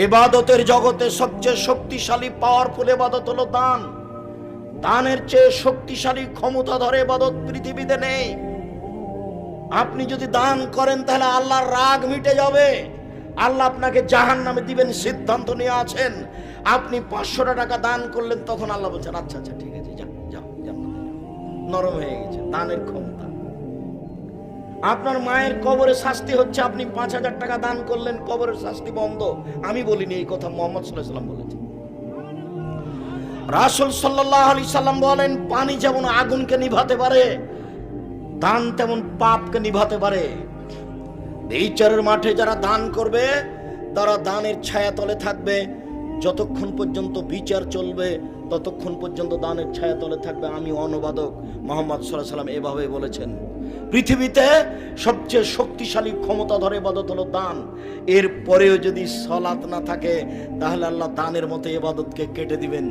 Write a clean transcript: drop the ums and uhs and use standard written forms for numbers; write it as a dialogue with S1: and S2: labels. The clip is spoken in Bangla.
S1: ইবাদতের জগতে সবচেয়ে শক্তিশালী পাওয়ারফুল ইবাদত হলো দান। দানের চেয়ে শক্তিশালী ক্ষমতাধর ইবাদত পৃথিবীতে নেই। আপনি যদি দান করেন তাহলে আল্লাহর রাগ মিটে যাবে, আল্লাহ আপনাকে জাহান্নামে দিবেন সিদ্ধান্ত নিয়ে আছেন। আপনি 500 টাকা দান করলেন, তখন আল্লাহ বলছেন আচ্ছা আচ্ছা ঠিক আছে, যাও যাও যাও, নরম হয়ে গেছে দানের ক্ষমতা। আপনার মায়ের কবরে শাস্তি হচ্ছে, আপনি 5000 টাকা দান করলেন, কবরের শাস্তি বন্ধ। আমি বলিনি, এই কথা মুহাম্মদ সাল্লাল্লাহু আলাইহি সাল্লাম বলেছেন। রাসূল সাল্লাল্লাহু আলাইহি সাল্লাম বলেন, পানি যেমন আগুনকে নিভাতে পারে, দান তেমন পাপকে নিভাতে পারে। বিচারের মাঠে যারা দান করবে তারা দানের ছায়াতলে থাকবে। যতক্ষণ পর্যন্ত বিচার চলবে ততক্ষণ পর্যন্ত দানের ছায়াতলে থাকবে। আমি অনুবাদক মুহাম্মদ সাল্লাল্লাহু আলাইহি সাল্লাম এভাবে বলেছেন। পৃথিবীতে সবচেয়ে শক্তিশালী ক্ষমতা ধরে ইবাদত হলো দান। এর পরেও যদি সালাত না থাকে তাহলে আল্লাহ দানের মতো ইবাদতকে কেটে দিবেন।